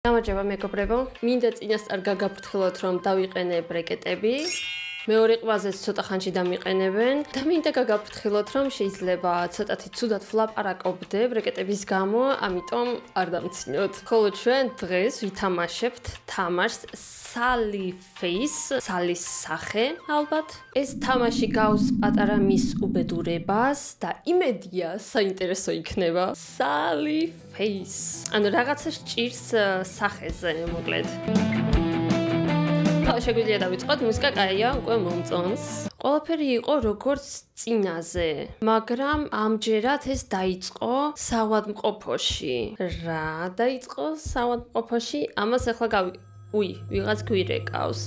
გამარჯობა მეგობრებო, მინდა წინასწარ გაგაფრთხილოთ, რომ დავიყენე ბრეკეტები. მეორე ყბაზეც ცოტა ხანში დამიყენებენ და მინდა გაგაფრთხილოთ, რომ შეიძლება ცოტათი ცუდად ვლაპარაკობდე ბრეკეტების გამო, ამიტომ არ დამცინოთ. ხოლო ჩვენ დღეს ვითამაშებთ თამაშს Sally Face, Sally-ს სახე, ალბათ. ეს თამაში გავს პატარა მის უბედურებას და იმედია საინტერესო იქნება. Sally Face. ანუ რაღაცა სჭირს სახეზე, მოკლედ. შეგვიძლია დავიწყოთ, მუსიკა კაია, უკვე მომწონს. ყველაფერი იყო როგორც წინაზე, მაგრამ ამჯერად ეს დაიწყო საავადმყოფოში. რა დაიწყო საავადმყოფოში? ამას ახლა ვიღაც გვირეკავს.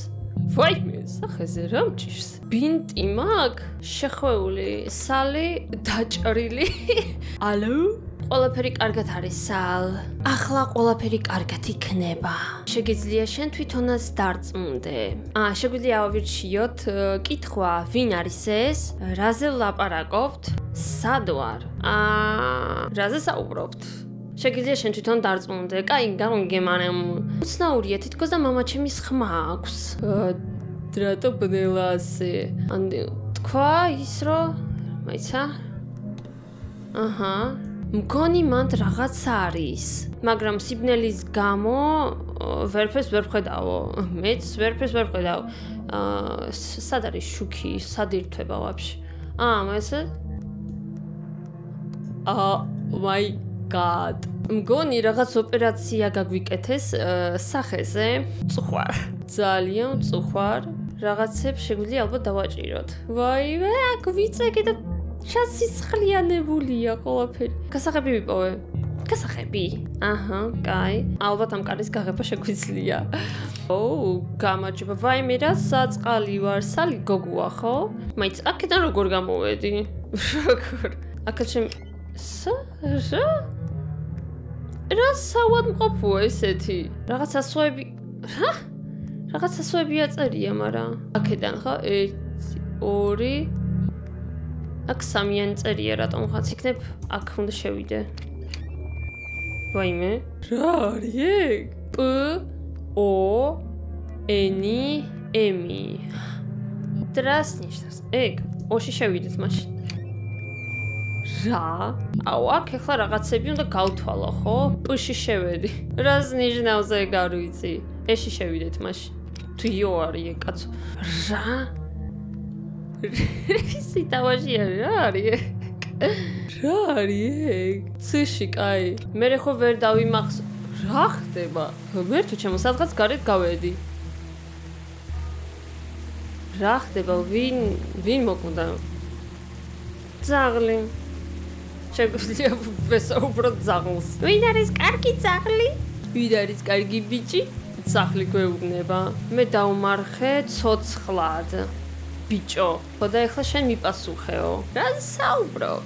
ვაიმე, სახეზე რა მჭირს? ბინტი მაქვს, შეხვეული, სალი დაჭრილი. ალო? ყველაფერი კარგად არის, სალ. ახლა ყველაფერი კარგად იქნება. შეგიძლია შენ თვითონაც დარწმუნდე. შეგვიძლია ავირჩიოთ კითხვა, ვინ არის ეს? რაზე ვლაპარაკობთ? სად ვარ? რაზე საუბრობთ? შეგიძლია შენ თვითონ დარწმუნდე. კაი, გავიგე, მაგრამ უცნაურია, თითქოს და მამაჩემის ხმა აქვს. რატო ბნელა ასე? თქვა ის რომ მაიცა? აჰა. მგონი მანდ რაღაც არის, მაგრამ სიბნელის გამო ვერაფერს ვერ ვხედავო. მეც ვერაფერს ვერ ვხედავ. სად არის შუქი? სად ირთვება ვაფშე? მასე? my god. მგონი რაღაც ოპერაცია გაგვიკეთეს სახეზე. წუხვარ. ძალიან წუხვარ. რაღაცებს შეგვიძლია ალბათ დავაჭიროთ. ვაიმე, აქ ვიწეგე და ჩასისხლიანებულია ყველაფერი. გასაღები ვიპოვე. გასაღები? აჰა, კაი. ალბათ ამ კარის გაღება შეგვიძლია. გამარჯობა. ვაიმე, რა საწყალი ვარ, სალი გოგოა, ხო? მაიც აქედან როგორ გამოვედი? როგორ? აქაც რა საავადმყოფოა ესეთი? რაღაც ასოები. რა? რაღაც ასოები აწერია, მაგრამ აქედან ხო? 1 2 აქ სამიანი წერია, რატომღაც იქნებ, აქ უნდა შევიდე. ვაიმე, რა არის ეგ? P O N M. დრას ნიშნავს. ეგ, ოში შევიდეთ მაშინ. რა? აქ ახლა რაღაცები უნდა გავთვალო, ხო? P-ში შევედი. რას ნიშნავს ეგ არ ვიცი. S-ში შევიდეთ მაშინ. თუ იო არის ეგ კაცო. რა? ისი თავაშია რა არის? რა არის ეგ? C-ში კაი. მე ხო ვერ დავიმახსო. რა ხდება? მე თუ ჩემო სადღაც გარეთ გავედი. რა ხდება? ვინ მოკუნდა? ძაღლი. შეგვიძლია ვესაუბროთ ძაღლს. ვინ არის კარგი ძაღლი? ვინ არის კარგი ბიჭი? ძაღლი გვეუბნება. მე დავმარხე ცოცხლად. ბიჭო, ხო და ეხლა შენ მიპასუხეო. რა საუბრობ?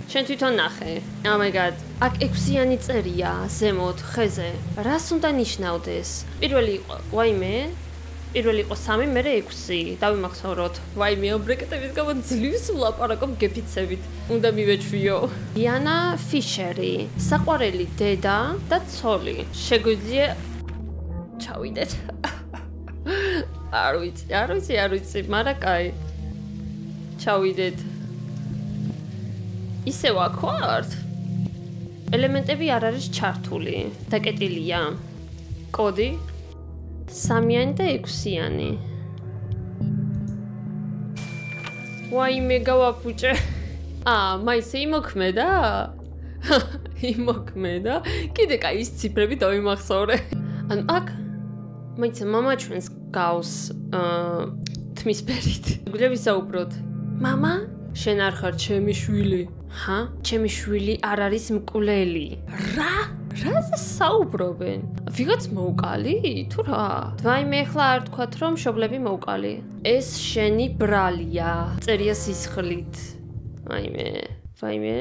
შენ თვითონ ნახე. Oh my god. აქ 6-იანი წერია ზემოთ ხეზე. რას უნდა ნიშნავდეს? პირველი იყო, ვაიმე. პირველი იყო 3, მერე 6. დავიმახსოვროთ. ვაიმე, ბრეკეტების გამო ძლივს ვლაპარაკობ გეფიცებით. უნდა მივეჩვიო. დიანა ფიშერი, საყვარელი დედა და ცოლი. შეგვიძლია ჩავიდეთ. არ ვიცი, მაგრამ კაი. ჩავიდეთ. ისე ვაქვართ? ელემენტები არ არის ჩართული. დაკეტილია. კოდი 3-იანი და 6-იანი. ვაიმე, გავაფუჭე. მაისე იმოქმედა? იმოქმედა? კიდე კაი ის ციფრები დავიმახსოვრე. ანუ აქ მაიცა მამა ჩვენს გავს თმისფერით. გვიძლია ვისაუბროთ. მამა, შენ არ ხარ ჩემი შვილი. ჩემი შვილი არ არის მკვლელი. რა? რაზე საუბრობენ? ვიღაც მოუკალი? თუ რა? ვაიმე, ახლა არ თქვათ რომ მშობლები მოუკალი. ეს შენი ბრალია. წერია სისხლით. ვაიმე.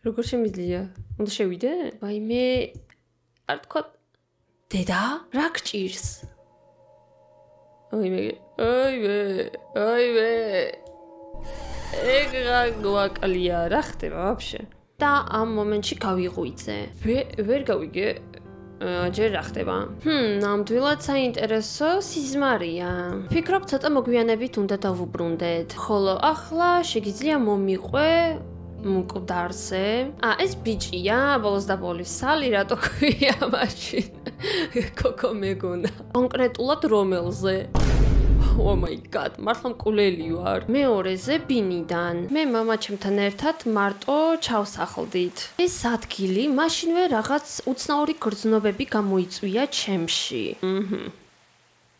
როგორ შემიძლია? უნდა შევიდე? ვაიმე, არ თქვათ დედა, რა გჭირს? ვაიმე. ეგ რა გვაკლია, რა ხდება ვაფშე? და ამ მომენტში გავიღვიძე. ვერ გავიგე ჯერ რა ხდება? ნამდვილად საინტერესო სიზმარია. ფიქრობ ცოტა მოგვიანებით უნდა დავუბრუნდეთ. ხოლო ახლა შეგიძლია მომიყვე მკვდარზე. ეს ბიჭია, ბოლოს და ბოლის სალი, რატო ქვია მაშინ? კოკო მეგონა. კონკრეტულად რომელზე? Oh my god, მართლა მკვლელი ვარ. მეორეზე ბინიდან. მე მამაჩემთან ერთად მარტო ჩავსახლდით. ეს ადგილი მაშინვე რაღაც უცნაური გრძნობები გამოიწვია ჩემში.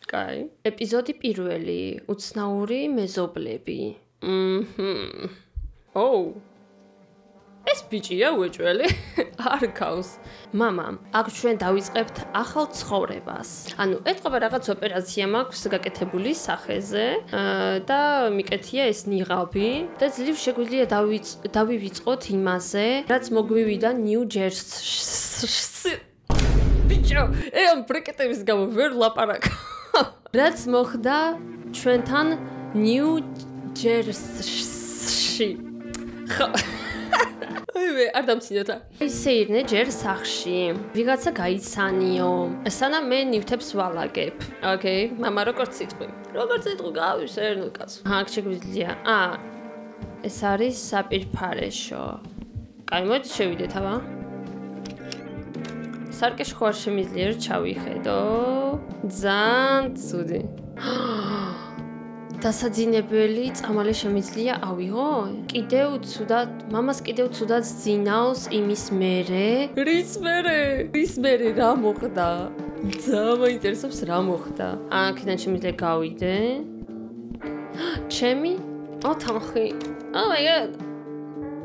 კაი. ეპიზოდი პირველი. უცნაური მეზობლები. ეს ბიჭია უეჭველი? არ გავს. მამა, აქ ჩვენ დავიწყებთ ახალ ცხოვრებას. ანუ ეთყობა რაღაც ოპერაცია მაქვს გაკეთებული სახეზე და მიკეთია ეს ნიღაბი და ძლივ შეგვიძლია დავივიწყოთ იმაზე, რაც მოგვივიდა ნიუ-ჯერსი. ბიჭო, ამ ბრეკეტების გამო ვერ ლაპარაკო. რაც მოხდა ჩვენთან ნიუ-ჯერსში. არ დამცინოთ. ისე ირნე ჯერ სახში. ვიღაცა გაიცანიო. სანამ მე ნივთებს ვალაგებ. ოკეი, მამა როგორც სიტყვი. როგორც სიტყვი გავის ერნო კაცო. აქ შეგვიძლია. ეს არის საპირფარეშო. კაი, მოდი შევიდეთ, აბა. სარკეში ხوار შემიძლია რომ ჩავიხედო. ძალიან ცუდი. დასაძინებელი წამალი შემიძლია ავიღო? კიდევ ცუდად, მამას კიდევ ცუდად ძინავს იმის მერე. რის მერე რა მოხდა? ძალიან მაინტერესებს რა მოხდა. აქედან შემიძლია გავიდე. ჩემი? თამხი. Oh my god.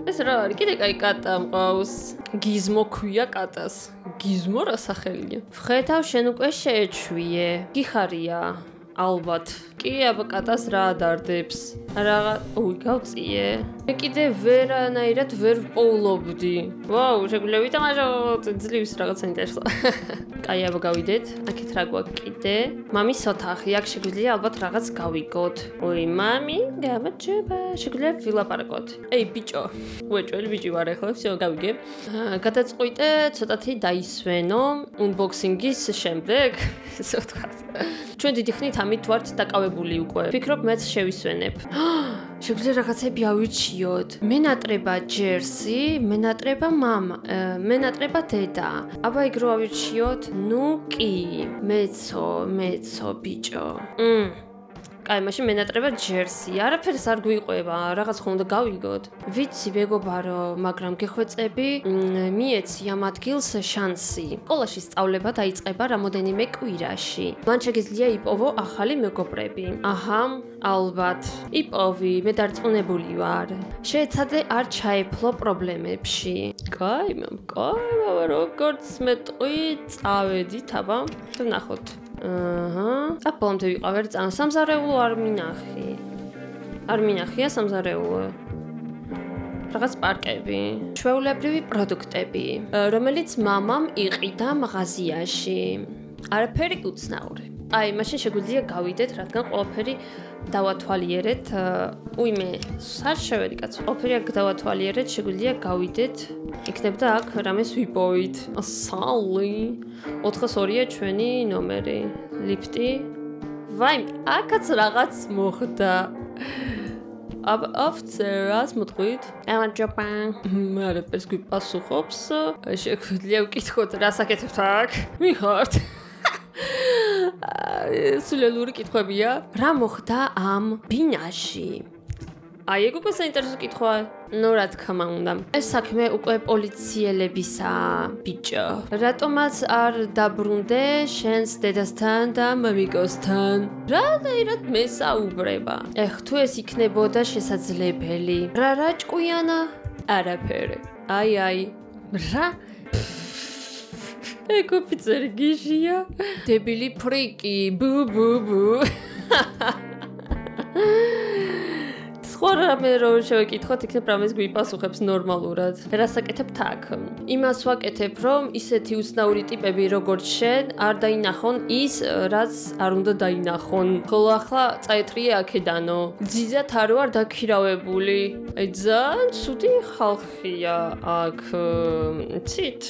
ეს რა არის? კიდე კაი კატა მყავს. გიზმო ქვია კატას. გიზმო რა სახელია? ვხედავ შენ უკვე შეეჩვიე. გიხარია. ალბათ. კი, აბა კატას რა ადარდებს. გავწიე. მე კიდე ვერანაირად ვერ ვპოულობდი. ვაუ, შეგვიძლია ვითამაშოთ ძლივს რაღაცა ინტერესო. კაი, აბა გავიდეთ. აქეთ რა გვაქვს კიდე? მამის ოთახი, აქ შეგვიძლია ალბათ რაღაც გავიგოთ. ოი, მამი, გამარჯობა. შეგვიძლია ვილაპარაკოთ. ბიჭო. უეჭველი ბიჭი ვარ ახლა, всё, გავიგე. გადაწყვიტე ცოტათი დაისვენო unboxing-ის შემდეგ, ესე ვთქვათ. ჩვენ დიდი ხნით ამით ვართ დაკავებული უკვე. ვფიქრობ მეც შევისვენებ. შეგვიძლია რაღაცები ავირჩიოთ. მენატრება ჯერსი, მენატრება მამა, მენატრება დედა. აბა იგ რო ავირჩიოთ? ნუ კი. მეცო ბიჭო. კაი, მაშინ მენატრება ჯერსი. არაფერს არ გვიყვება, რაღაც ხომ უნდა გავიგოთ. ვიცი მეგობარო, მაგრამ გეხვეწები, მიეცი ამ ადგილს შანსი. სკოლაში სწავლება დაიწყება რამოდენიმე კვირაში. მან შეგიძლია იპოვო ახალი მეგობრები. აჰა, ალბათ. იპოვი, მე დარწმუნებული ვარ. შეეცადე არ ჩაეფლო პრობლემებში. კაი, მამა, როგორც მეტყვი, წავედით, აბა, ვნახოთ. აპოლომდე ვიყავ ერთ სამზარეულო არ მინახია სამზარეულო. რაღაც პარკები, ჩვეულებრივი პროდუქტები, რომელიც მამამ იყიდა მაღაზიაში. არაფერი უცნაური. მაშინ შეგვიძლია გავიდეთ, რადგან ყველაფერი დავათვალიერეთ. უიმე, სად შევედი კაცო? ყველაფერი აქ დავათვალიერეთ, შეგვიძლია გავიდეთ. იქნებოდა აქ რამეს ვიპოვით. სალი. 402-ია ჩვენი ნომერი. ლიფტი. ვაი, აქაც რაღაც მოხდა. აფცერას მოტყვით. გამარჯობა. არაფერს გვიპასუხობს. შეგვიძლია ვკითხოთ, რას აკეთებთ აქ? მიხართ. სულელური კითხვებია. რა მოხდა ამ ბინაში? ეგ უკვე საინტერესო კითხვაა. ნუ რა თქმა უნდა. ეს საქმე უკვე პოლიციელებისაა, ბიჭო. რატომაც არ დაბრუნდე შენს დედასთან და მამიკოსთან? რანაირად მესაუბრება. თუ ეს იქნებოდა შესაძლებელი. რა ჭკვიანა? არაფერი. რა? ეკოფიცერი გიჟია. დებილი ფრიკი. ბუ. სხვა რამე რომ შევეკითხოთ, იქნებ რამეს გვიპასუხებს ნორმალურად. რასაკეთებთ აქ? იმას ვაკეთებ, რომ ისეთი უცნაური ტიპები როგორც შენ არ დაინახონ ის, რაც არ უნდა დაინახონ. ხოლო ახლა წაეტრიე აქედანო. ძიძათ არ ვარ დაქირავებული. აი ძალიან ცუდი ხალხია აქ. ცით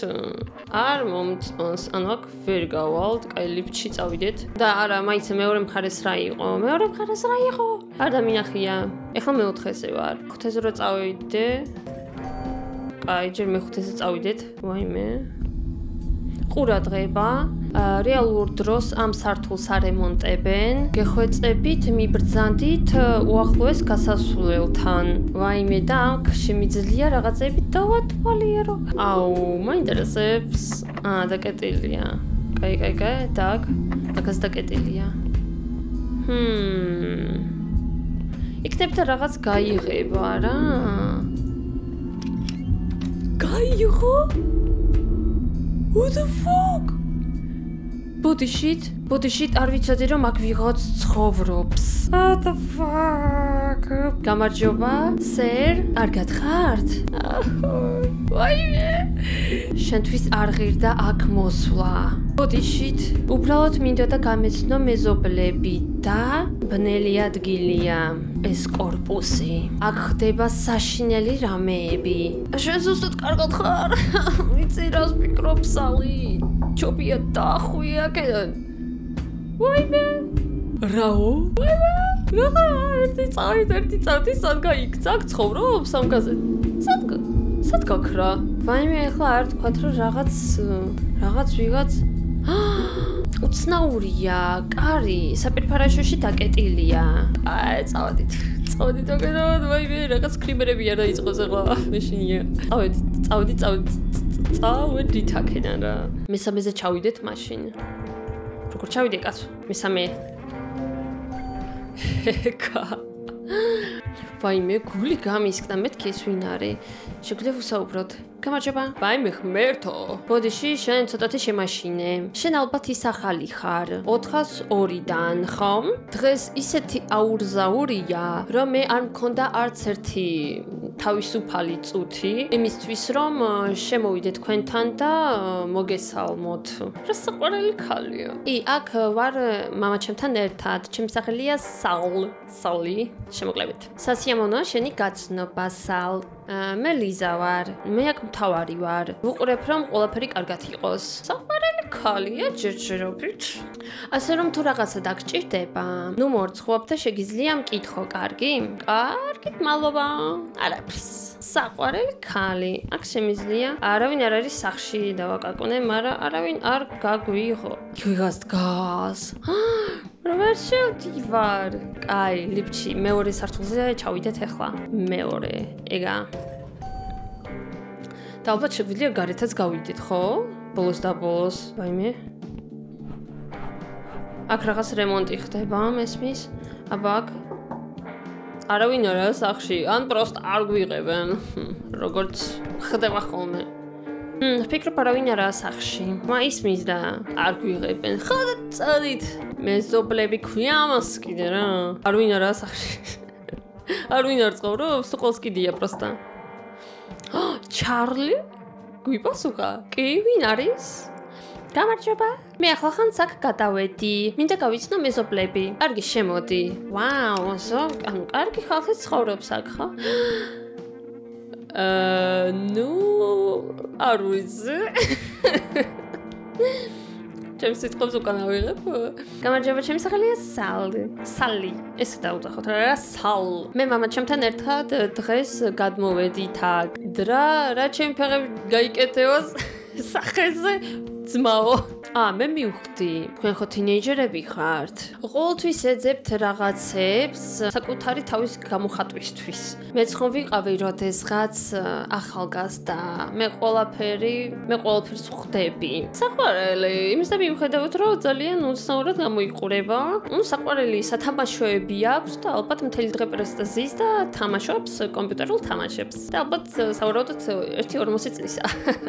არ მომწონს, ანუ აქ ვერ გავალთ, კაი ლიფტში წავიდეთ. და არა, მაინც მეორე მხარეს რა იყო? მეორე მხარეს რა იყო? არ დამინახია. ეხლა მეოთხეზე ვარ. ხუთეზე რო წავიდე. კაი, ჯერ მეხუთეზე წავიდეთ. ვაიმე. ყურადღება. რეალურ დროს ამ სართულს არემონტებენ. გეხვეწებით, მიბრძანდით უახლოეს გასასვლელთან. ვაიმე და აქ შემიძლია რაღაცები დავათვალიერო. აუ, მაინტერესებს. დაკეტილია. კაი, და აქაც დაკეტილია. იქნებდა რაღაც გაიღება რა. გაიღო? What the fuck? ბოდიშით არ ვიცოდი რომ აქ ვიღაც ცხოვრობს. What the fuck? გამარჯობა, სერ, არ გათხართ? ვაიმე. შენთვის არ ღირდა აქ მოსვლა. ბოდიშით, უბრალოდ მინდოდა გამეცნო მეზობლები და ბნელი ადგილია. ეს კორპუსი. აქ ხდება საშინელი რამეები. შენ ზუსტად კარგად ხარ? ვიცი რას ფიქრობ სალი? ჩოპია დახვია აქედან. ვაიმე. რაო? ვაიმე. რა ერთი წავდი სად გაიქცა? აქ ცხოვრობს ამ გაზეთ. სად გაქრა? ვაიმე ახლა არ თქვათ რომ რაღაც ვიღაც უცნაურია, კარი, საპირფარეშოში დაკეტილია. აი, წავედით აქედან, ვაიმე, რაღაც კრიმერები არ დაიწყოს ახლა. მეშინია. წავედით აქედან რა. მესამეზე ჩავიდეთ მაშინ. როგორ ჩავიდე კაცო? მესამე. ეკა. ვაიმე, გული გამისკდა, მეთქი ეს ვინ არის? შეგვიძლია ვუსაუბროთ. გამარჯობა. ვაიმე, ღმერთო. ბოდიში, შენ ცოტათი შემაშინე. შენ ალბათ ის ახალი ხარ. 402-დან, ხომ? დღეს ისეთი აურზაურია, რომ მე არ მქონდა არც ერთი თავისუფალი წუთი, იმისთვის რომ შემოვიდე თქვენთან და მოგესალმოთ. რა საყვარელი ხალია. აქ ვარ მამაჩემთან ერთად. ჩემი სახელია სალი. შემოკლებით. სასიამოვნოა შენი გაცნობა, სალ. მე ლიზა ვარ. მე აქ მთავარი ვარ. ვუყურებ რომ ყველაფერი კარგად იყოს. საყვარელი ხალია ჯერჯერობით. ასე რომ თუ რაღაცა დაგჭირდება, ნუ მორცხობ და შეგიძლია მკითხო, კარგი? კარგით, მადლობა. არაფერს. საყვარელი ხალი. აქ შემიძლია არავინ არ არის სახში დავაკაკუნე, მაგრამ არავინ არ გაგვიღო. ვიღაც დგას. როგორ შევდივარ? კაი, ლიფტში მეორე სართულზე ჩავიდეთ ახლა. მეორე, ეგა. და ალბათ შეგვიძლია გარეთაც გავიდეთ, ხო? ბოლოს და ბოლოს. ვაიმე. აქ რაღაც რემონტი ხდება, მესმის? აბა აქ არავინ არა სახში, ან პროსტ არ გვიღებენ. როგორც ხდება ხოლმე. ფიქრობ არავინ არაა სახში. ისმის და არ გვიღებენ. ხოდა წადით. მეზობლები ქვია ამას კიდე რა. არავინ არაა სახში. არავინ არ ცხოვრობს, თუ ყველს კიდია პროსტა. ჩარლი? გვიპასუხა? კი, ვინ არის? გამარჯობა. მე ახლა ხანს აქ გადავედი. მინდა გავიცნო მეზობლები. კარგი, შემოდი. ვაუ, ანუ კარგი ხალხი ცხოვრობს აქ, ხო? ნუ არ ვიცი. ჩემს სიტყვებს უკან ავიღებ. გამარჯობა, ჩემი სახელია სალი. ესე დაუძახოთ რა, სალ. მე მამაჩემთან ერთად დღეს გადმოვედით აქ. რა ჩემი ფეხები გაიკეთებოს სახეზე ძმაო. მე მივხვდი. თქვენ ხო თინეიჯერები ხართ? ყოველთვის ეძებთ რაღაცებს საკუთარი თავის გამოხატვისთვის. მეც ხომ ვიყავი როდესღაც ახალგაზრდა. მე ყველაფერს ვხვდები. საყვარელი, იმის და მიუხედავად რომ ძალიან უცნაურად გამოიყურება. საყვარელი სათამაშოები აქვს და ალბათ მთელი დღე პრესტაზის და თამაშობს კომპიუტერულ თამაშებს. და ალბათ სავარაუდოდ 1-40 წლისა.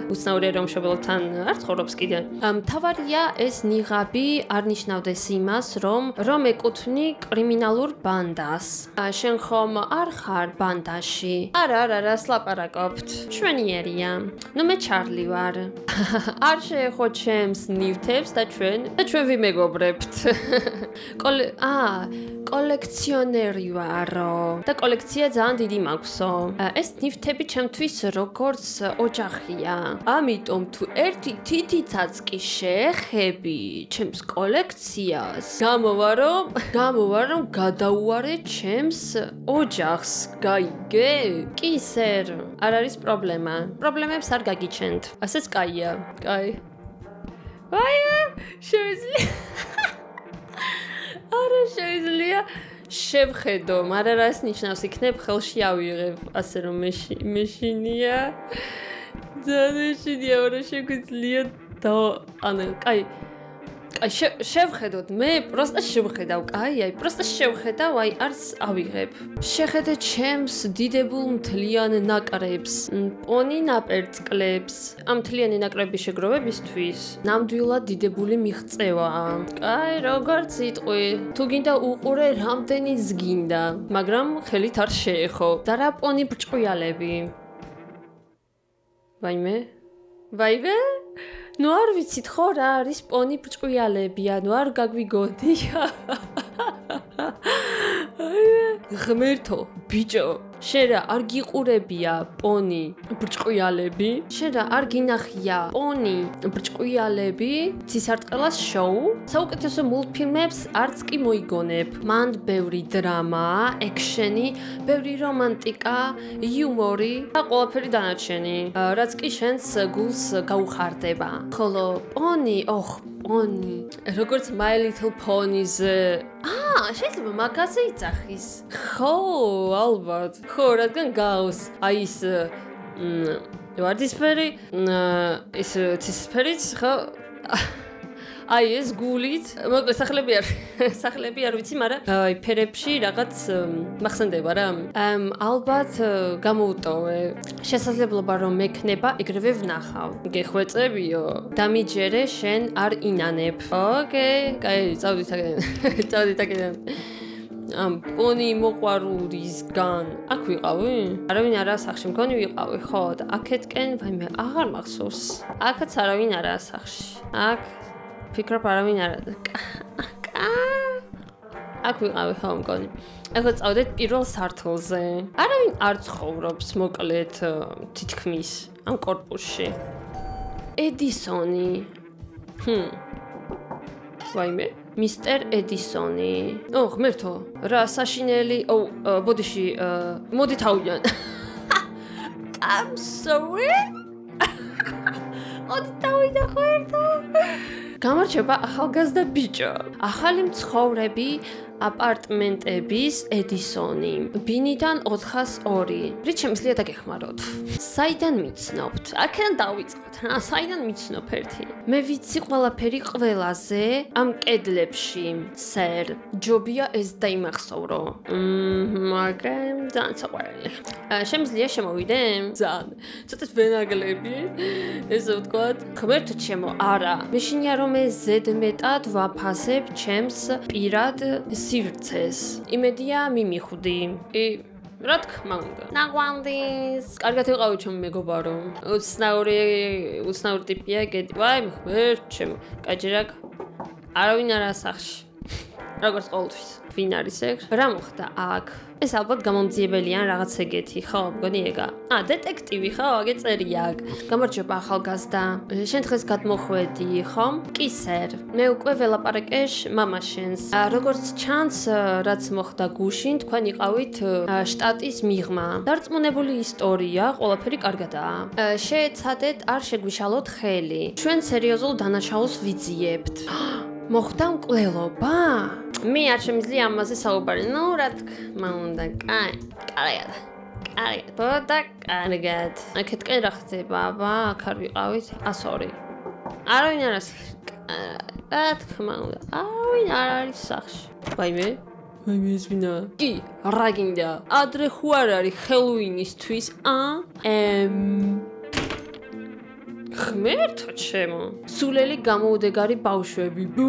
უცნაურია რომ მშობელთან არ ცხოვრობს კიდე. კიდე. თავარია ეს ნიღაბი არ ნიშნავდეს იმას, რომ ეკუთვნი კრიმინალურ ბანდას. შენ ხომ არ ხარ ბანდაში? არა, სლაპარაკობთ. ჩვენიერია. ნუ მე ჩარლი ვარ. არ შეეხო ჩემს ნივთებს და ჩვენ ვიმეგობრებთ. კოლექციონერი ვარო და კოლექცია ძალიან დიდი მაქვსო. ეს ნივთები ჩემთვის როგორც ოჯახია. ამიტომ თუ ერთი თითიცაც კი შეეხები ჩემს კოლექციას, გამოვა რომ გადაუარე ჩემს ოჯახს. გაიგე? კი, სერ. არ არის პრობლემა. პრობლემებს არ გაგიჩენთ. ასეც კაია. კაი. ვაიმე, შევიძლია. არა შეიძლება შევხედო, მაგრამ რას ნიშნავს იქნებ ხელში ავიღებ, ასე რომ მეშინია. ძალიან არა შეგვიძლია და ანუ კაი შევხედოთ, მე პროსტა შევხედავ, პროსტა შევხედავ, არც ავიღებ. შეხედე ჩემს დიდებულ მთლიან ნაკრებს, პონი ნაპერწკლებს. ამ მთლიანი ნაკრების შეგროვებისთვის ნამდვილად დიდებული მიღწევაა. კაი, როგორც იტყვი, თუ გინდა უყურე რამდენი ზგინდა, მაგრამ ხელით არ შეეხო. და რა პონი ბრჭყვიალები. ვაიმე? ნუ არ ვიცით ხო რა არის პონი ბრჭყვიალებია, ნუ არ გაგვიგონია. ღმერთო, ბიჭო, შენ რა არ გიყურებია პონი ბრჭყვიალები? შენ რა არ გინახია პონი ბრჭყვიალები? ცისარტყელას შოუ? საუკეთესო მულტფილმებს არც კი მოიგონებ. მან ბევრი დრამა, ექშენი, ბევრი რომანტიკა, იუმორი და ყველაფერი დანარჩენი, რაც კი შენს გულს გაუხარდება. ხოლო პონი, პონი, როგორც My Little Ponies. შეიძლება მაგაზე იცახის. ხო, ალბათ. ხო, რადგან გავს. აი ის ვარდისფერი, ის ცისფერიც, ხო? აი ეს გულით, მოკლედ სახლები არ ვიცი, მაგრამ აი ფერებში რაღაც მახსენდება რა. ალბათ გამოუტოვე. შესაძლებლობა რომ მექნება, ეგრევე ვნახავ. გეხვეწებიო. დამიჯერე შენ არ ინანებ. ოკეი, კაი, წავდით აქედან. პონი მოყვარულისგან. აქ ვიყავი? არავინ არა სახში, მგონი ვიყავი, ხო? და აქეთკენ, ვაიმე, აღარ მახსოვს. აქაც არავინ არა სახში. აქ ფიქრობ არავინ არა. აქ ვიყავი ხო მგონი. ახლა წავდეთ პირველ სართულზე. არავინ არ ცხოვრობს მოკლედ თითქმის ამ კორპუსში. ედისონი. ვაიმე, მისტერ ედისონი. ღმერთო, რა საშინელი. ბოდიში, მოდი თავიდან. I'm sorry. მოდი თავიდან ხერტო. გამარჯობა ახალგაზრდა ბიჭო. ახალი მცხოვრები აპარტმენტების ედისონი. ბინიდან 402. რით შემიძლია დაგეხმაროთ? საიდან მიცნობთ? აქედან დავიწყოთ რა, საიდან მიცნობ ერთი? მე ვიცი ყველაფერი ყველაზე ამ კედლებში, სერ. ჯობია ეს დაიმახსოვრო. მაგრამ ძალიან საყვარელი. შემიძლია შემოვიდე? ძალიან. ცოტა ვენაგლები. ესე ვთქვათ. ღმერთო ჩემო, არა. მეშინია რომ ეს ზედმეტად ვაფასებ ჩემს პირად სივრცეს. იმედია მიმიხვდი. რა თქმა უნდა. ნაგვამდის. კარგად ვიყავი ჩემი მეგობარო. უცნაური ტიპია გედი. ვაი, ღმერთო, კაჯერაკ. არავინ არა სახში. როგორც ყოველთვის. ვინ არის ეგ? რა მოხდა აქ? ეს ალბათ გამომძიებელია რაღაც ეგეთი, ხო? მგონი ეგა. დეტექტივი, ხო? აგე წერია აქ. გამარჯობა ახალგაზრდა. შენ დღეს გადმოხვედი, ხო? კი, სერ. მე უკვე ველაპარაკეშ მამაშენს. როგორც ჩანს, რაც მოხდა გუშინ, თქვენ იყავით შტატის მიღმა. დარწმუნებული ისტორია, ყველაფერი კარგადაა. შეეცადეთ არ შეგვიშალოთ ხელი. ჩვენ სერიოზულ დანაშაულს ვიძიებთ. მოხდა მკვლელობა? მე არ შემიძლია ამაზე საუბარი. ნუ რა თქმა უნდა, კარგად. აქეთკენ რა ხდება, აქ არ ვიყავით? 102. არავინ არ არის. რა თქმა უნდა, არავინ არ არის სახში. ვაიმე, ეს ვინა? კი, რა გინდა? ადრე ხო არ არის ჰელოუინისთვის, ღმერთო ჩემო. სულელი გამოუდეგარი ბავშვები. ბუ.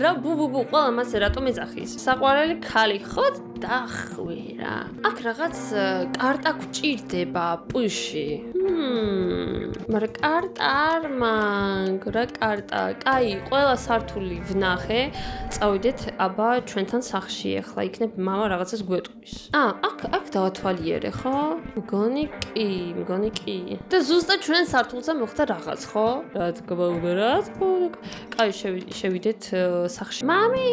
რა ბუ, ყველა მასე რატომ ეძახის? საყვარელი ქალი ხოთ დახვირა. აქ რაღაც კარტა გვჭირდება პუში. მაგრამ კარტა არ მაქვს, რა კარტა? კაი, ყველა სართული ვნახე. წავიდეთ აბა ჩვენთან სახლში ახლა იქნებ მამა რაღაცას გვეტყვის. აქ დავათვალიერე, ხო? მგონი კი. და ზუსტად ჩვენ სართულზე მოხდა რაღაც, ხო? რა თქმა. კაი, შევიდეთ სახლში. Mami,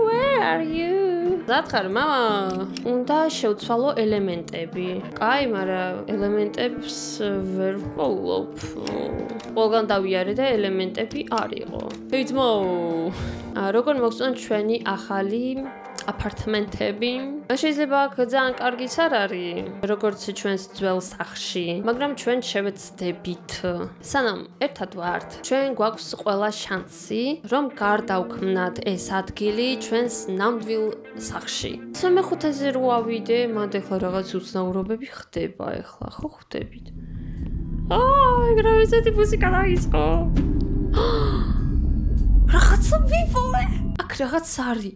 where are you? დათხარ, მამა, უნდა შევცვალო ელემენტები. კაი, მაგრამ ელემენტებს ვერ ვყოლობ. ყველგან დავიარე და ელემენტები არ იყო. ჰეი ძმო, როგორ მოგწონთ ჩვენი ახალი აპარტამენტები? შეიძლება აქ ძალიან კარგიც არ არის, როგორც ჩვენს ძველ სახლში, მაგრამ ჩვენ შევეცდებით. სანამ ერთად ვართ, ჩვენ გვაქვს ყველა შანსი, რომ გარდავქმნათ ეს ადგილი ჩვენს ნამდვილ სახლში. მეხუთეზე რო ავიდე, მანდ ახლა რაღაც უცნაურობები ხდება ახლა, ხო ხვდებით? ეგრევე მუსიკა დაიწყო. რაღაცა ვიპოვე. აქ რაღაც არის.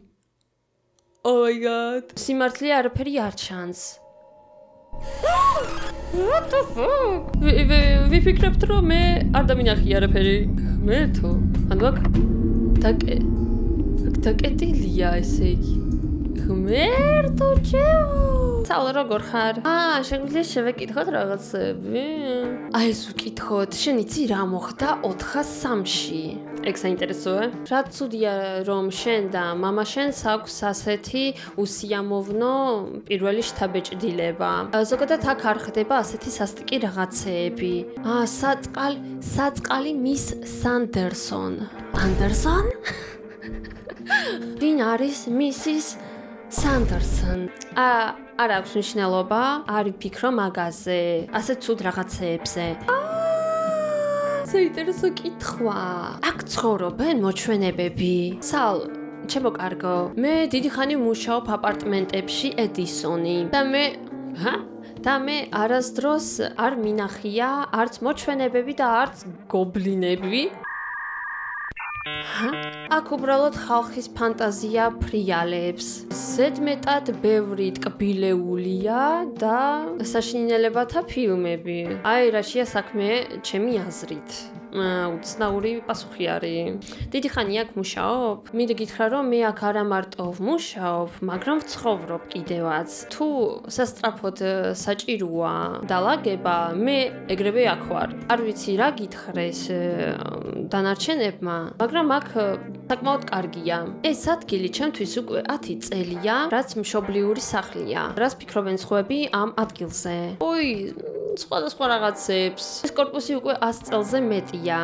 Oh my god. სიმართლე არაფერი არ ჩანს. What the fuck? ვიფიქრებთ რომ მე არ დამინახი არაფერი. მერთო. ანუ აქ დაკეტილია ესე იგი. მერთო ჩემო. საულ როგორ ხარ? შეგვიძლია შევეკითხოთ რაღაცები? ეს ვკითხოთ. შენ იცი რა მოხდა 403-ში? ეგ საინტერესოა. რა ცუდია რომ შენ და მამა შენს აქვს ასეთი უსიამოვნო პირველი შთაბეჭდილება. ზოგადად აქ არ ხდება ასეთი სასტიკი რაღაცეები. საწყალი მის სანდერსონ. ანდერსონ? ვინ არის მისის სანდერსონ? არ აქვს მნიშვნელობა, არ ვფიქრო მაგაზე. ასე ცუდ რაღაცეებზე. საინტერესო კითხვა. აქ ცხოვრობენ მოჩვენებები. სალ, ჩემო კარგო, მე დიდი ხანი ვმუშაობ აპარტამენტებში ედისონი და მე არასდროს არ მინახია არც მოჩვენებები და არც გობლინები. აქ უბრალოდ ხალხის ფანტაზია ფრიალებს. ზედმეტად ბევრი ტკბილეულია და საშინელებათა ფილმები. რაშია საქმე ჩემი აზრით. უცნაური პასუხი არის. დიდი ხანი აქ მუშაობ? მინდა გითხრა რომ მე აქ არა მარტო ვმუშაობ, მაგრამ ვცხოვრობ კიდევაც. თუ სასწრაფოდ საჭიროა დალაგება, მე ეგრევე აქ ვარ. არ ვიცი რა გითხრეს დანარჩენებმა, მაგრამ აქ საკმაოდ კარგია. ეს ადგილი ჩემთვის უკვე 10 წელია, რაც მშობლიური სახლია. რას ფიქრობენ სხვები ამ ადგილზე? სხვადასხვა რაღაცებს. ეს კორპუსი უკვე 100 წელზე მეტია.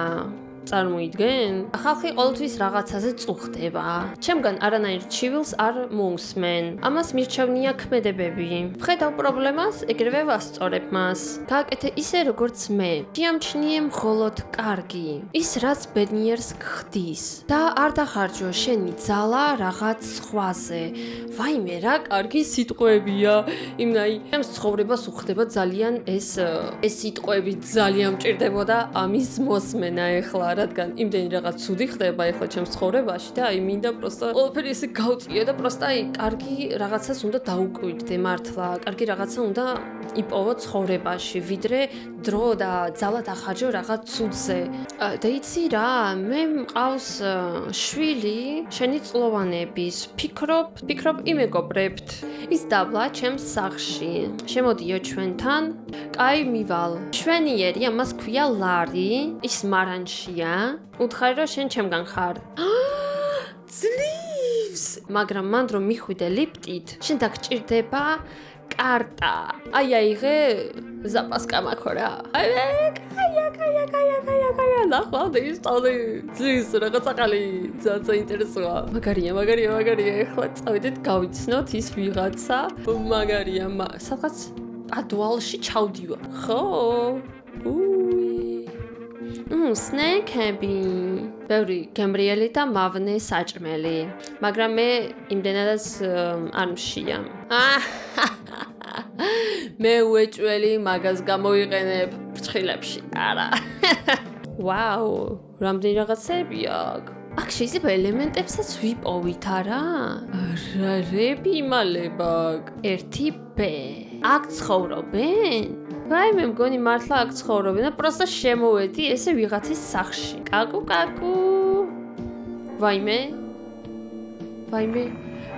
წარმოიდგენ? ხალხი ყოველთვის რაღაცაზე წუხდება. ჩემგან არანაირ ჩივილს არ მოусმენ. ამას მირჩევნია ქმედებები. ვხედავ პრობლემას, ეგრევე ვასწორებ მას. გააკეთე ისე, როგორც მე. შეამჩნიე მხოლოდ კარგი. ის რაც ბედნიერს გხდის. და არ დახარჯო შენი ძალა რაღაც სხვაზე. ვაიმე, რა კარგი სიტყვებია. იმნაი, ჩემს ცხოვრებას უხდება ძალიან ეს სიტყვები ძალიან მჭირდებოდა ამის მოსმენა ეხლა. რადგან იმდენი რაღაც ცუდი ხდება ახლა ჩემს ცხოვრებაში და მინდა პროსტა ყველაფერი ესე გავწიე და პროსტა კარგი რაღაცას უნდა დაუკვირდე მართლა, კარგი რაღაცა უნდა იპოვო ცხოვრებაში, ვიდრე დრო და ძალა დახარჯო რაღაც ცუდზე. და იცი რა, მე მყავს შვილი შენი წლოვანების. ფიქრობ იმეგობრებთ. ის დაბლა ჩემს სახლში. შემოდიო ჩვენთან. კაი მივალ. შვენიერი, ამას ქვია ლარი, ის მარანშია. უთხარი რომ შენ ჩემგან ხარ. ძლივს. მაგრამ მანდ რომ მიხვიდე ლიფტით, შენ დაგჭირდება კარტა. აიღე ზაპასკა მაქორა. კაია. ნახავდი ის წავდი. ძის რაღაც აყალი ძალიან საინტერესოა. მაგარია. ეხლა წავიდეთ გავიცნოთ ის ვიღაცა. მაგარია. სადღაც პადუალში ჩავდივა. ხო? სნეიკები. ბევრი გემრიელი და მავნე საჭმელი. მაგრამ მე იმდენადაც არ მშია. მე უეჭველი მაგას გამოვიყენებ. ფრჩხილებში. არა. ვაუ, რამდენი რაღაცები აქვს. აქ შეიძლება ელემენტებსაც ვიპოვით, არა? რა რები იმალება აქ? 1B. აქ ცხოვრობენ? ვაი, მე მგონი მართლა აქ ცხოვრობენ და პროსტა შემოვედი ესე ვიღაცის სახლში. კაკუ. ვაიმე,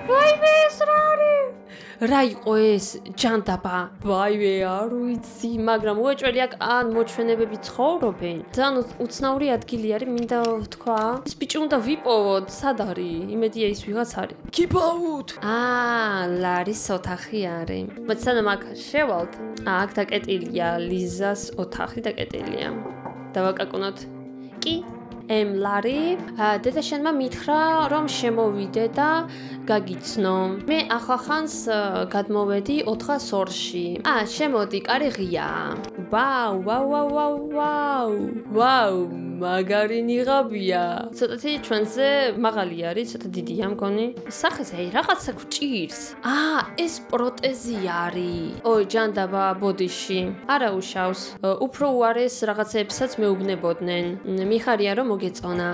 ეს რა არის? რა იყო ეს ჯანდაბა? ვაიმე, არ ვიცი, მაგრამ უეჭველი აქ ან მოჩვენებები ცხოვრობენ. ძალიან უცნაური ადგილი არის, მინდა ვთქვა. ეს ბიჭი უნდა ვიპოვოთ, სად არის? იმედია ის ვიღაც არის. Keep-out! ლარის ოთახი არის. მოდი სანამ აქ შევალთ. აქ დაკეტილია ლიზას ოთახი დაკეტილია. დავაკაკუნოთ. კი. ლარი, დედაშენმა მითხრა, რომ შემოვიდე და გაგიცნო. მე ახახანს გადმოვედი 402-ში. შემოდი, კარი ღიაა. ვაუ, მაგარი ნიღაბია. ცოტათი ჩვენზე მაღალი არის, ცოტა დიდია მგონი. სახეზე რაღაცა გვჭირს. ეს პროტეზი არის. ოი, ჯანდაბა ბოდიში. არა უშავს. უფრო უარეს რაღაცებსაც მეუბნებოდნენ. მიხარია რომ მოგეწონა.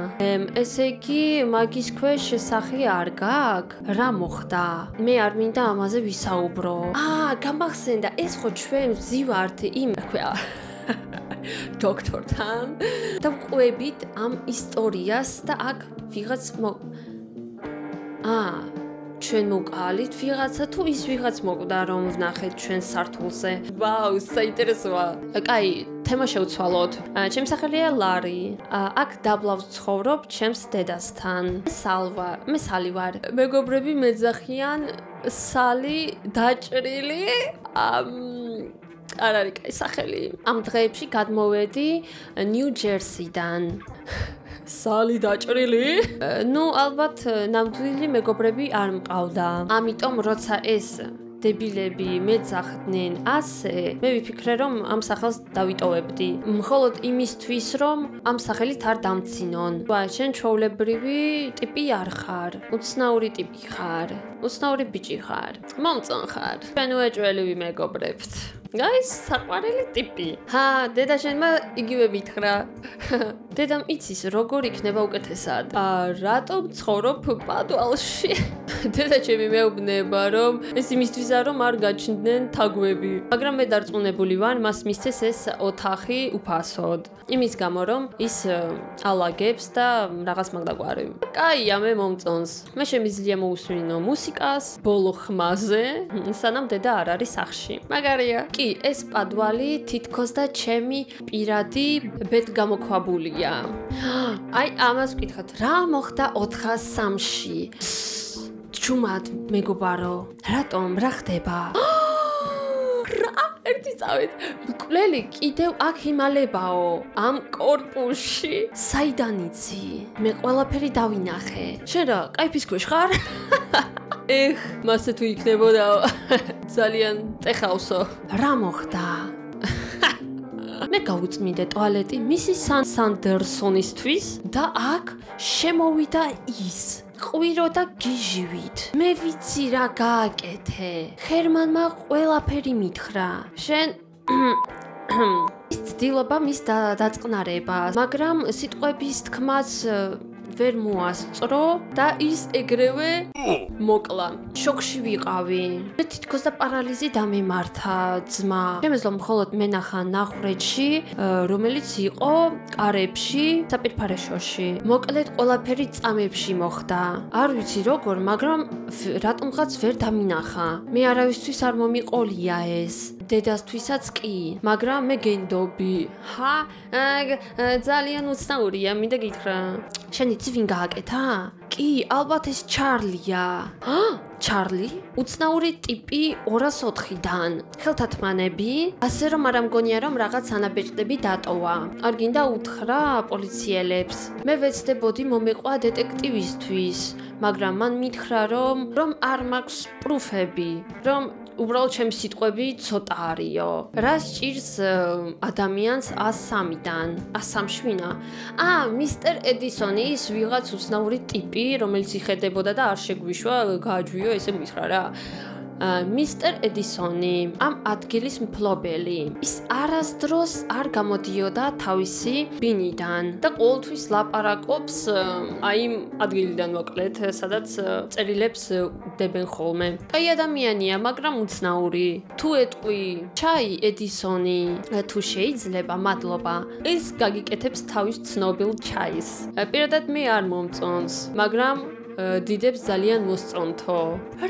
ესე იგი, მაგის ქვეშ სახე არ გაქვს? რა მოხდა? მე არ მინდა ამაზე ვისაუბრო. გამახსენდა, ეს ხო ჩვენ ვზივართ იმ დოქტორთან და ვყვებით ამ ისტორიას და აქ ვიღაც ჩვენ მოკალით ვიღაცა თუ ის ვიღაც მოკვდა რომ ვნახეთ ჩვენ სართულზე. ვაუ, საინტერესოა. კაი, თემა შევცვალოთ. ჩემი სახელია ლარი. აქ დაბლავ ცხოვრობ ჩემს დედასთან. მე სალი ვარ. მეგობრები მეძახიან სალი დაჭრილი. არ არის კაი სახელი. ამ დღეებში გადმოვედი ნიუ-ჯერსიდან. სალი დაჭრილი? ალბათ ნამდვილი მეგობრები არ მყავდა. ამიტომ როცა ეს დებილები მეძახდნენ ასე, მე ვიფიქრე რომ ამ სახელს დავიტოვებდი. მხოლოდ იმისთვის რომ ამ სახელით არ დამცინონ. შენ ჩვეულებრივი ტიპი არ ხარ. უცნაური ტიპი ხარ. უცნაური ბიჭი ხარ. მომწონ ხარ. ჩვენ უეჭველი ვიმეგობრებთ. გაის საყვარელი ტიპი. დედაშენმა იგივე მითხრა. დედამ იცის როგორ იქნება უკეთესად. რატომ ცხოვრობ პადვალში? დედა ჩემი მეუბნება რომ ეს იმისთვისა რომ არ გაჩნდნენ თაგვები. მაგრამ მე დარწმუნებული ვარ მას მისცეს ეს ოთახი უფასოდ. იმის გამო რომ ის ალაგებს და რაღაც მაგდაგვარი. კაია, მე მომწონს. მე შემიძლია მოусმინო მუსიკას ბოლო ხმაზე, სანამ დედა არ არის სახლში. მაგარია. კი, ეს პადვალი თითქოს და ჩემი პირადი ბედგამოქვაბულია. ამას ვკითხოთ, რა მოხდა 403-ში? ჩუმად მეგობარო, რატომ რა ხდება? ერთი წავით. მკვლელი კიდევ აქ იმალებაო, ამ კორპუსში. საიდან იცი? მე ყველაფერი დავინახე. შენ რა, კაიფის ქვეშ ხარ? მასე თუ იქნებოდა ძალიან ტეხავსო. რა მოხდა? მე გავუწმინდე ტუალეტი მისი სანდერსონისთვის და აქ შემოვიდა ის. ყვირო და გიჟივით. მე ვიცი რა გააკეთე. ხერმანმა ყველაფერი მითხრა. შენ ის ცდილობა მის დაწყნარებას, მაგრამ სიტყვების თქმაც ვერ მოასწრო და ის ეგრევე მოკლა. შოკში ვიყავი. მე თითქოს და პარალიზი დამემართა ძმა. შემეძლო მხოლოდ მენახა ნახვრეთში, რომელიც იყო კარებში, საპირფარეშოში. მოკლედ ყველაფერი წამებში მოხდა. არ ვიცი როგორ, მაგრამ რატომღაც ვერ დამინახა. მე არავისთვის არ მომიყოლია ეს. დედასთვისაც კი, მაგრამ მე გენდობი. ძალიან უცნაურია, მინდა გითხრა. შენ იცი ვინ გააკეთა? კი, ალბათ ეს ჩარლია. ჩარლი? უცნაური ტიპი 204-დან. ხელთათმანები? ასე რომ არ ამგონია რომ რაღაც ანაბეჭდები დატოვა. არ გინდა უთხრა პოლიციელებს. მე ვეცდებოდი მომეყვა დეტექტივისთვის, მაგრამ მან მითხრა რომ არ მაქვს პრუფები, რომ უბრალოდ ჩემი სიტყვები ცოტა არისო. რა სჭირს ადამიანს 103-დან? 103-ში ვინა? მისტერ ედისონი, ის ვიღაც უცნაური ტიპი, რომელიც იხედებოდა და არ შეგვიშვა, გააჯვიო, ესე მითხრა რა. მისტერ ედისონი, ამ ადგილის მფლობელი. ის არასდროს არ გამოდიოდა თავისი ბინიდან და ყოველთვის ლაპარაკობს აი იმ ადგილიდან მოკლედ, სადაც წერილებს დებენ ხოლმე. კაი ადამიანია, მაგრამ უცნაური. თუ ეტყვი ჩაი ედისონი, თუ შეიძლება, მადლობა. ის გაგიკეთებს თავის ცნობილ ჩაის. პირადად მე არ მომწონს, მაგრამ დიდებს ძალიან მოსწონთო.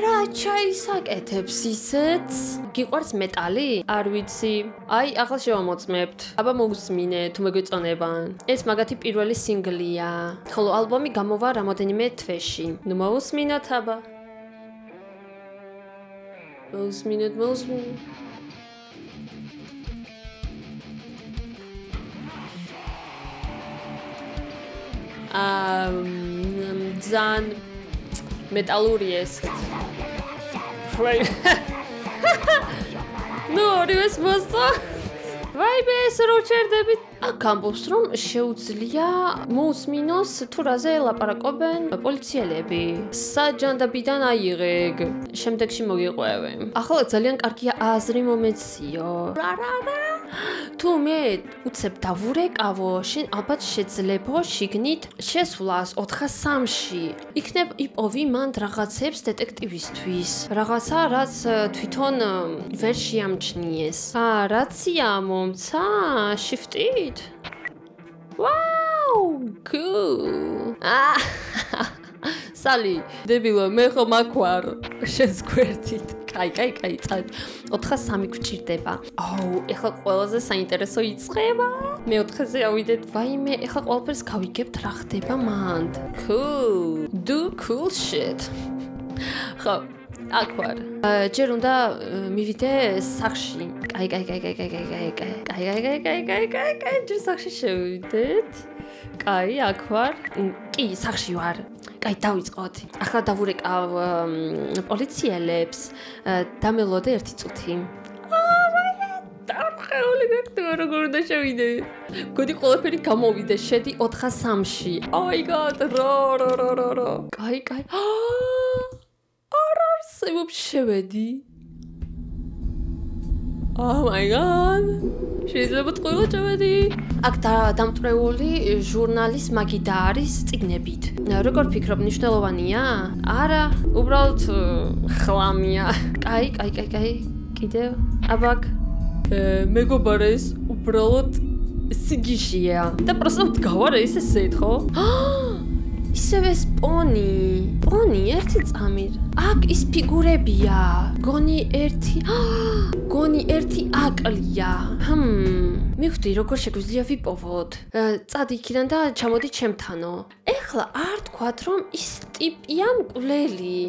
რა ჩაის აკეთებს ისეც? გიყვარს მეტალი? არ ვიცი. აი, ახლა შევამოწმებთ. აბა მოგსმინე, თუ მოგეწონება. ეს მაგათი პირველი სინგლია, ხოლო ალბომი გამოვა რამოდენიმე თვეში. ნუ მოვუსმინოთ აბა. მოვუსმინოთ. ძალიან მეტალური ეს. ნუ ორივეს მოსწო. ვაიმე, ეს რო ჩერდებით. აქ ამბობს, რომ შეუძლია მოусმინოს თუ რაზე ლაპარაკობენ პოლიციელები. საჯანდაბიდან აიღეგ. შემდეგში მოგიყვევი. ახლა ძალიან კარგია აზრი მომეციო. თუ მე უცებ დავურეკავო, შენ ალბათ შეძლებო შიგნით შესვლას 403-ში. იქნებ იპოვი მან რაღაცებს დეტექტივისთვის. რაღაცა, რაც თვითონ ვერ შეამჩნიეს. რაცია მომცა? შიფტით? ვაუ, cool. სალი, დებილო, მე ხო მაქვარ შენს გვერდით. კაი, წავით. 403 გვჭირდება. აუ, ეხლა ყველაზე საინტერესო იწყება. მე 4-ზე ავიდეთ. ვაიმე, ეხლა ყველაფერს გავიგებთ რა ხდება მანდ. Cool. Do cool shit. ხო, აქ ვარ. ჯერ უნდა მივიდე სახში. კაი. ჯერ სახში შევიდეთ. კაი, აქ ვარ. კი, სახში ვარ. კაი, დავიწყოთ. ახლა დავურეკავ პოლიციელებს. დამელოდე 1 წუთი. დავხეული გაქცევა როგორ უნდა შევიდე. გოდი ყველაფერი გამოვიდე, შედი 403-ში. Oh my god, რო. კაი. არ არსებობს შევედი. Oh my god. შეიძლება ყველა ჩავედი. აქ დამტვრეული ჟურნალის მაგიდა არის წიგნებით. როგორ ფიქრობ, მნიშვნელოვანია? არა, უბრალოდ ხლამია. კაი. კიდევ აბაკ. მეგობარ ეს უბრალოდ სიგიშია. და პროსტო ვდგავარ ესეთ, ხო? ისევე პონი. პონი ერთი წამირ. აქ ის ფიგურებია. გონი ერთი აკლია. მივხვდი როგორ შეგვიძლია ვიპოვოთ. წადი იქიდან და ჩამოდი ჩემთანო. ეხლა არ თქვათ რომ ის ტიპია მკვლელი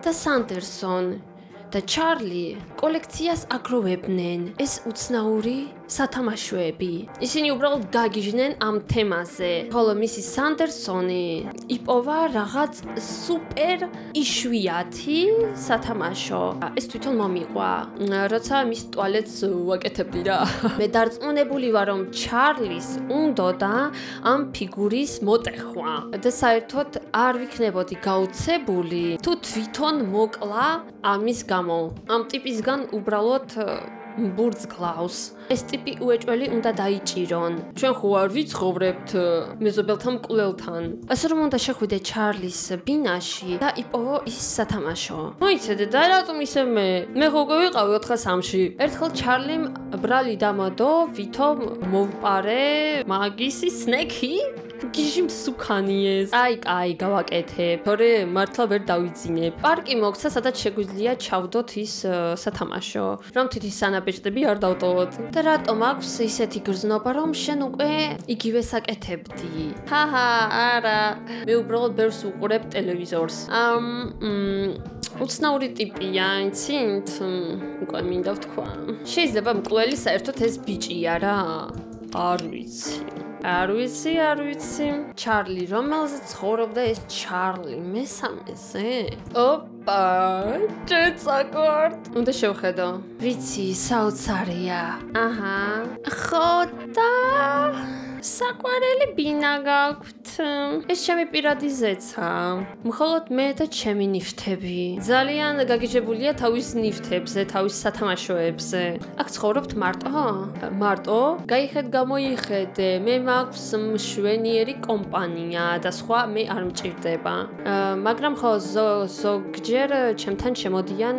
და სანდერსონ და ჩარლი კოლექციას აგროვებდნენ. ეს უცნაური სათამაშოები. ისინი უბრალოდ გაგიჟდნენ ამ თემაზე. ხოლო მისი სანდერსონი იპოვა რაღაც სუპერ იშვიათი სათამაშო. ეს თვითონ მომიყვა. როცა მის ტუალეტს ვაკეთებდი რა. მე დარწმუნებული ვარ რომ ჩარლის უნდოდა ამ ფიგურის მოტეხვა. და საერთოდ არ ვიქნებოდი გაუცებული თუ თვითონ მოკლა ამის გამო. ამ ტიპისგან უბრალოდ ბურთს გლავს. ეს ტიპი უეჭველი უნდა დაიჭირონ. ჩვენ ხო არ ვიცხოვრებთ მეზობელთან მკვლელთან. ასე რომ უნდა შეხვიდე ჩარლის ბინაში და იპოვო ის სათამაშო. მოიცადე და რატომ ისე მე ხო უკვე ვიყავი 403-ში. ერთხელ ჩარლიმ ბრალი დამადო, ვითომ მოვპარე მაგისი სნექი? გიჟი მსუქანიეს. კაი, გავაკეთებ. თორე მართლა ვერ დავიძინებ. პარკი მოგცა, სადაც შეგვიძლია ჩავდოთ ის სათამაშო. რომ თითის სანაბეჭდები არ დავტოვოთ. და რატომ აქვს ისეთი გრძნობა, რომ შენ უკვე იგივე საკეთებდი? არა. მე უბრალოდ ბევრს უყურებ ტელევიზორს. უცნაური ტიპია, იცით? უკვე მინდა ვთქვა. შეიძლება მკვლელი საერთოდ ეს ბიჭია რა. არ ვიცი. ჩარლი, რომელზეც ცხოვრობდა ეს ჩარლი, მესამეზე? ოპა, ჩეცაკორდ. უნდა შევხედო. ვიცი, საოცარია. ხო და საყვარელი ბინა გაქვთ. ეს ჩემი პირადი ზეცა. მხოლოდ მე და ჩემი ნიფთები. ძალიან გაგიჟებულია თავის ნიფთებზე, თავის სათამაშოებზე. აქ ცხოვრობთ მარტო? მარტო? გაიხედ გამოიხედე. მე მაქვს მშვენიერი კომპანია და სხვა მე არ მჭირდება. მაგრამ ხო ზოგჯერ ჩემთან შემოდიან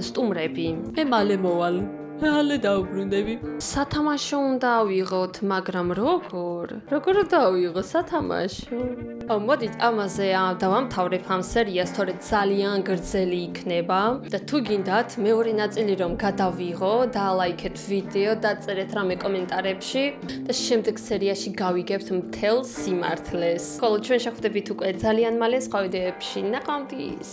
სტუმრები. მე მალე მოვალ. მალე დავბრუნდები. სათამაშო უნდა ავიღოთ, მაგრამ როგორ დავიღო სათამაშო? მოდით ამაზე დავამთავრებ ამ სერიას, თორე ძალიან გრძელი იქნება და თუ გინდათ მეორე ნაწილი რომ გადავიღო, დაალაიქეთ ვიდეო, დაწერეთ რამე კომენტარებში და შემდეგ სერიაში გავიგებთ მთელ სიმართლეს. ხოლო ჩვენ შეხვდებით უკვე ძალიან მალე სხვა ვიდეოებში. ნაყამდის.